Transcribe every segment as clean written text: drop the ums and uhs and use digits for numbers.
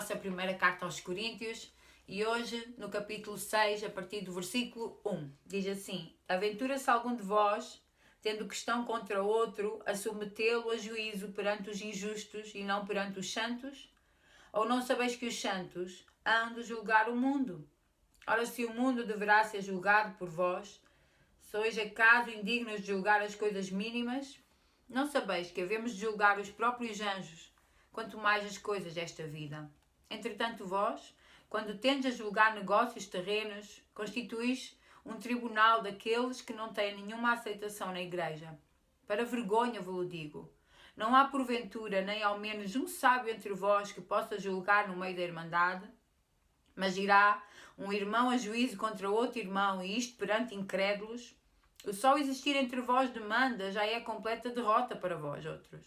nossa primeira carta aos Coríntios e hoje no capítulo 6, a partir do versículo 1. Diz assim: Aventura-se algum de vós, tendo questão contra outro, a submetê-lo a juízo perante os injustos e não perante os santos? Ou não sabeis que os santos hão de julgar o mundo? Ora, se o mundo deverá ser julgado por vós, sois acaso indignos de julgar as coisas mínimas? Não sabeis que havemos de julgar os próprios anjos, quanto mais as coisas desta vida? Entretanto vós, quando tendes a julgar negócios terrenos, constituís um tribunal daqueles que não têm nenhuma aceitação na igreja. Para vergonha vos digo. Não há porventura nem ao menos um sábio entre vós que possa julgar no meio da irmandade? Mas irá um irmão a juízo contra outro irmão, e isto perante incrédulos? O só existir entre vós demanda já é completa derrota para vós outros.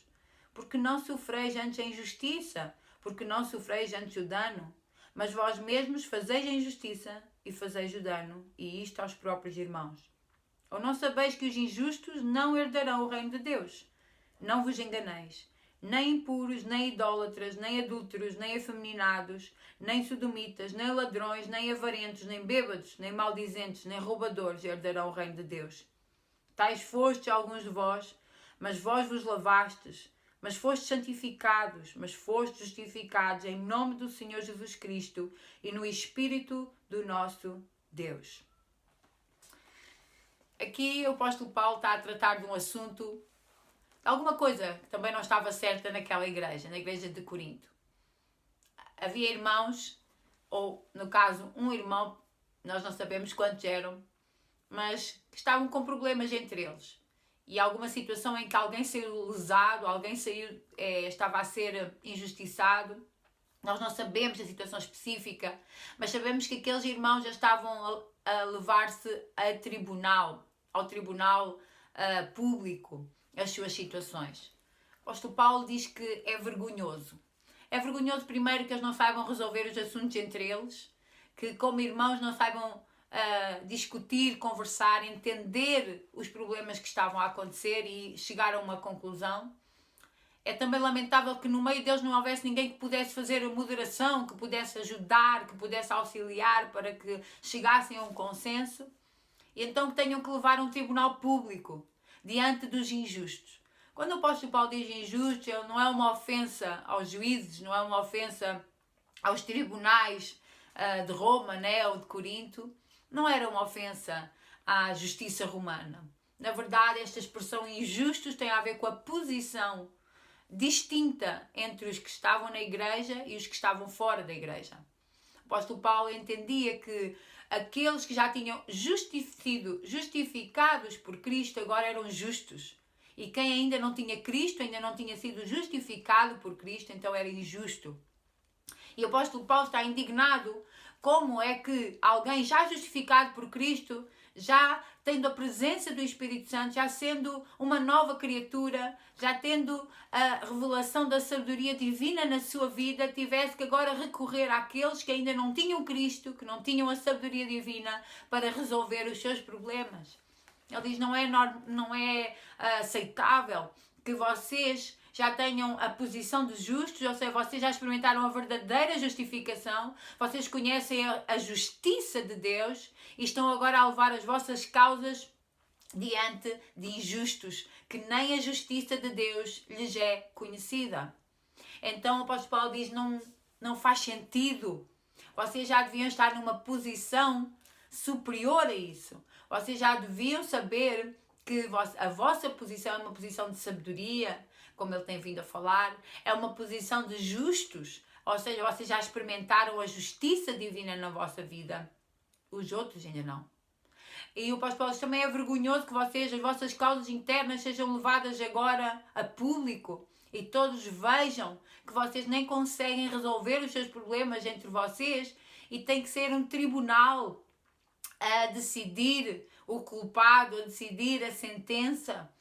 Porque não sofreis antes a injustiça, porque não sofreis antes o dano, mas vós mesmos fazeis a injustiça e fazeis o dano, e isto aos próprios irmãos. Ou não sabeis que os injustos não herdarão o reino de Deus? Não vos enganeis. Nem impuros, nem idólatras, nem adúlteros, nem afeminados, nem sodomitas, nem ladrões, nem avarentos, nem bêbados, nem maldizentes, nem roubadores herdarão o reino de Deus. Tais fostes alguns de vós, mas vós vos lavastes, mas fostes santificados, mas fostes justificados em nome do Senhor Jesus Cristo e no Espírito do nosso Deus. Aqui o apóstolo Paulo está a tratar de um assunto, alguma coisa que também não estava certa naquela igreja, na igreja de Corinto. Havia irmãos, ou no caso um irmão, nós não sabemos quantos eram, mas que estavam com problemas entre eles. E alguma situação em que alguém saiu lesado, alguém estava a ser injustiçado. Nós não sabemos a situação específica, mas sabemos que aqueles irmãos já estavam a levar-se ao tribunal público, as suas situações. O apóstolo Paulo diz que é vergonhoso. É vergonhoso, primeiro, que eles não saibam resolver os assuntos entre eles, que como irmãos não saibam discutir, conversar, entender os problemas que estavam a acontecer e chegar a uma conclusão. É também lamentável que no meio deles não houvesse ninguém que pudesse fazer a moderação, que pudesse ajudar, que pudesse auxiliar para que chegassem a um consenso. E então que tenham que levar um tribunal público diante dos injustos. Quando o apóstolo Paulo diz injustos, não é uma ofensa aos juízes, não é uma ofensa aos tribunais de Roma, né, ou de Corinto. Não era uma ofensa à justiça romana. Na verdade, esta expressão injustos tem a ver com a posição distinta entre os que estavam na igreja e os que estavam fora da igreja. O apóstolo Paulo entendia que aqueles que já tinham sido justificados por Cristo agora eram justos. E quem ainda não tinha Cristo, ainda não tinha sido justificado por Cristo, então era injusto. E o apóstolo Paulo está indignado como é que alguém já justificado por Cristo, já tendo a presença do Espírito Santo, já sendo uma nova criatura, já tendo a revelação da sabedoria divina na sua vida, tivesse que agora recorrer àqueles que ainda não tinham Cristo, que não tinham a sabedoria divina para resolver os seus problemas. Ele diz, não é aceitável que vocês já tenham a posição de justos, ou seja, vocês já experimentaram a verdadeira justificação, vocês conhecem a justiça de Deus e estão agora a levar as vossas causas diante de injustos, que nem a justiça de Deus lhes é conhecida. Então o apóstolo Paulo diz, não faz sentido. Vocês já deviam estar numa posição superior a isso. Vocês já deviam saber que a vossa posição é uma posição de sabedoria, como ele tem vindo a falar, é uma posição de justos, ou seja, vocês já experimentaram a justiça divina na vossa vida. Os outros ainda não. E o apóstolo Paulo também é vergonhoso que as vossas causas internas sejam levadas agora a público e todos vejam que vocês nem conseguem resolver os seus problemas entre vocês e tem que ser um tribunal a decidir o culpado, a decidir a sentença.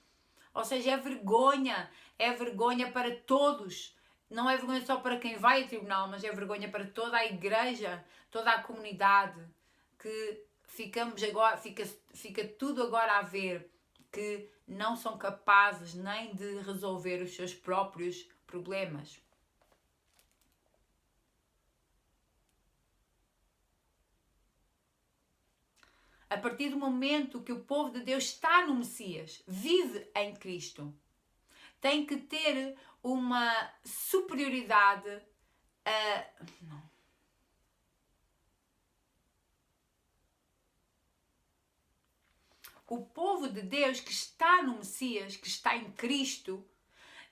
Ou seja, é vergonha para todos. Não é vergonha só para quem vai ao tribunal, mas é vergonha para toda a igreja, toda a comunidade, que fica tudo agora a ver que não são capazes nem de resolver os seus próprios problemas. a partir do momento que o povo de Deus está no Messias, vive em Cristo, tem que ter uma superioridade o povo de Deus que está no Messias, que está em Cristo,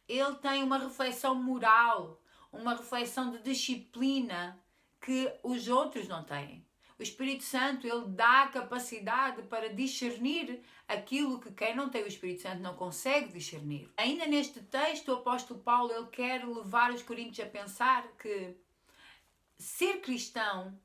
ele tem uma reflexão moral, uma reflexão de disciplina que os outros não têm. O Espírito Santo, ele dá a capacidade para discernir aquilo que quem não tem o Espírito Santo não consegue discernir. Ainda neste texto, o apóstolo Paulo, ele quer levar os coríntios a pensar que ser cristão,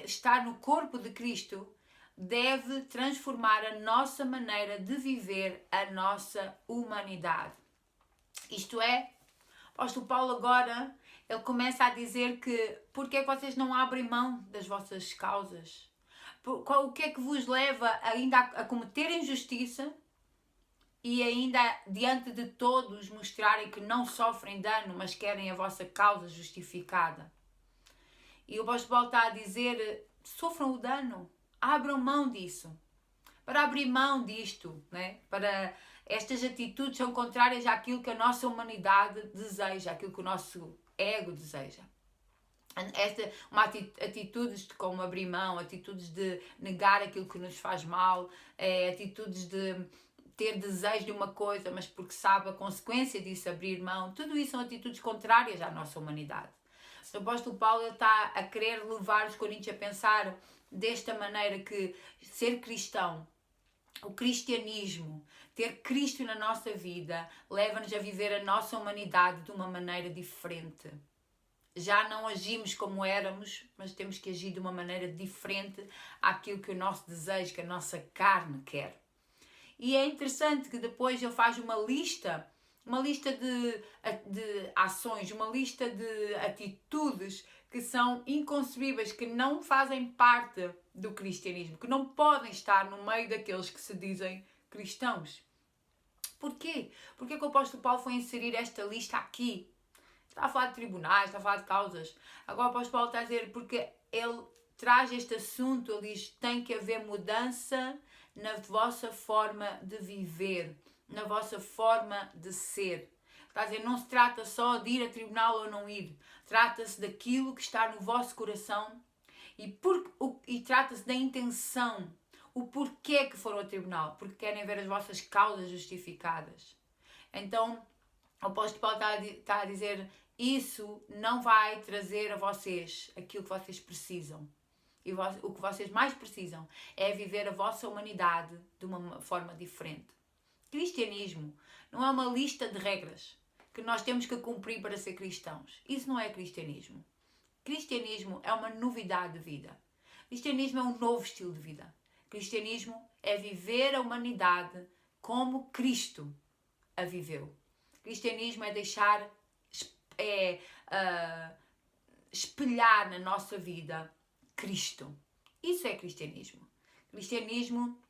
estar no corpo de Cristo, deve transformar a nossa maneira de viver a nossa humanidade. Isto é, o apóstolo Paulo agora, ele começa a dizer que porque é que vocês não abrem mão das vossas causas? O que é que vos leva ainda a cometer injustiça e ainda diante de todos mostrarem que não sofrem dano, mas querem a vossa causa justificada? E o apóstolo Paulo está a dizer, sofram o dano, abram mão disso. Para abrir mão disto, né? Para estas atitudes são contrárias àquilo que a nossa humanidade deseja, àquilo que o nosso ego deseja. Atitudes como abrir mão, atitudes de negar aquilo que nos faz mal, atitudes de ter desejo de uma coisa, mas porque sabe a consequência disso, abrir mão, tudo isso são atitudes contrárias à nossa humanidade. O apóstolo Paulo está a querer levar os coríntios a pensar desta maneira que ser cristão, o cristianismo, ter Cristo na nossa vida, leva-nos a viver a nossa humanidade de uma maneira diferente. Já não agimos como éramos, mas temos que agir de uma maneira diferente àquilo que o nosso desejo, que a nossa carne quer. E é interessante que depois ele faz uma lista de ações, uma lista de atitudes que são inconcebíveis, que não fazem parte do cristianismo, que não podem estar no meio daqueles que se dizem cristãos. Porquê? Porque que o apóstolo Paulo foi inserir esta lista aqui? Está a falar de tribunais, está a falar de causas. Agora o apóstolo Paulo está a dizer, porque ele traz este assunto, ele diz, tem que haver mudança na vossa forma de viver, na vossa forma de ser. Está a dizer, não se trata só de ir a tribunal ou não ir. Trata-se daquilo que está no vosso coração e trata-se da intenção. O porquê que foram ao tribunal. Porque querem ver as vossas causas justificadas. Então, o apóstolo Paulo está a dizer, isso não vai trazer a vocês aquilo que vocês precisam. E o que vocês mais precisam é viver a vossa humanidade de uma forma diferente. Cristianismo não é uma lista de regras que nós temos que cumprir para ser cristãos. Isso não é cristianismo. Cristianismo é uma novidade de vida. Cristianismo é um novo estilo de vida. Cristianismo é viver a humanidade como Cristo a viveu. Cristianismo é deixar espelhar na nossa vida Cristo. Isso é cristianismo. Cristianismo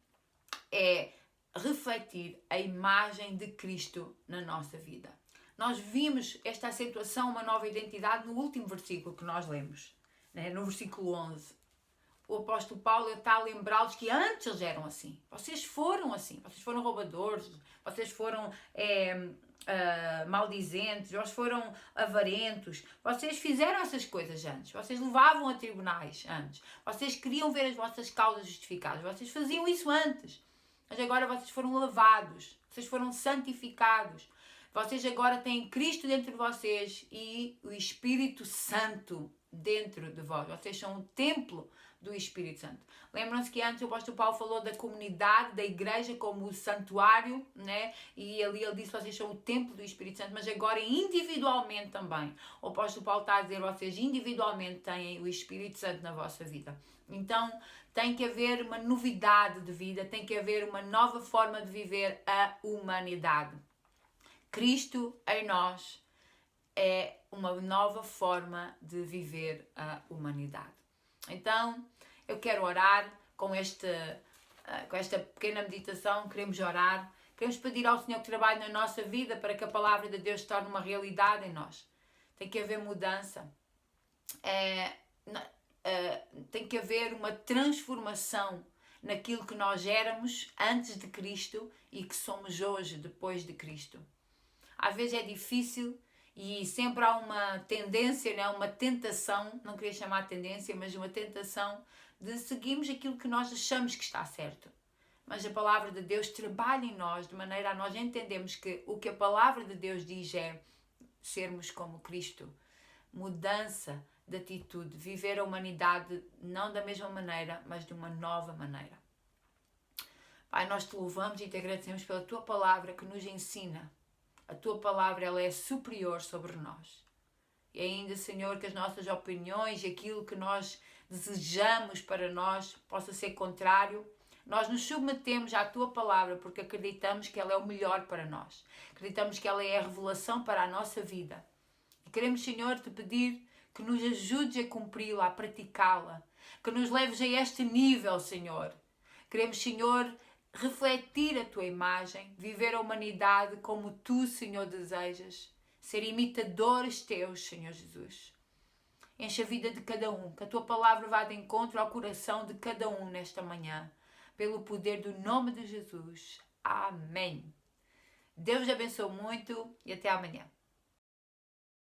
é refletir a imagem de Cristo na nossa vida. Nós vimos esta acentuação, uma nova identidade, no último versículo que nós lemos, né? No versículo 11. O apóstolo Paulo está a lembrá-los que antes eles eram assim. Vocês foram assim. Vocês foram roubadores, vocês foram maldizentes, vocês foram avarentos. Vocês fizeram essas coisas antes. Vocês levavam a tribunais antes. Vocês queriam ver as vossas causas justificadas. Vocês faziam isso antes. Mas agora vocês foram lavados. Vocês foram santificados. Vocês agora têm Cristo dentro de vocês e o Espírito Santo dentro de vós. Vocês são o templo do Espírito Santo. Lembram-se que antes o apóstolo Paulo falou da comunidade, da igreja como o santuário, né? E ali ele disse que vocês são o templo do Espírito Santo, mas agora individualmente também. O apóstolo Paulo está a dizer, vocês individualmente têm o Espírito Santo na vossa vida. Então tem que haver uma novidade de vida, tem que haver uma nova forma de viver a humanidade. Cristo em nós é uma nova forma de viver a humanidade. Então, eu quero orar com esta pequena meditação, queremos orar, queremos pedir ao Senhor que trabalhe na nossa vida para que a palavra de Deus se torne uma realidade em nós. Tem que haver mudança. tem que haver uma transformação naquilo que nós éramos antes de Cristo e que somos hoje depois de Cristo. Às vezes é difícil e sempre há uma tendência, né? Uma tentação, não queria chamar tendência, mas uma tentação de seguirmos aquilo que nós achamos que está certo. Mas a palavra de Deus trabalha em nós de maneira a nós entendermos que o que a palavra de Deus diz é sermos como Cristo. Mudança de atitude, viver a humanidade não da mesma maneira, mas de uma nova maneira. Pai, nós te louvamos e te agradecemos pela tua palavra que nos ensina. A tua palavra, ela é superior sobre nós. E ainda, Senhor, que as nossas opiniões e aquilo que nós desejamos para nós possa ser contrário. Nós nos submetemos à tua palavra porque acreditamos que ela é o melhor para nós. Acreditamos que ela é a revelação para a nossa vida. E queremos, Senhor, te pedir que nos ajudes a cumpri-la, a praticá-la. Que nos leves a este nível, Senhor. Queremos, Senhor, refletir a tua imagem, viver a humanidade como tu, Senhor, desejas, ser imitadores teus, Senhor Jesus. Enche a vida de cada um, que a tua palavra vá de encontro ao coração de cada um nesta manhã, pelo poder do nome de Jesus. Amém. Deus te abençoe muito e até amanhã.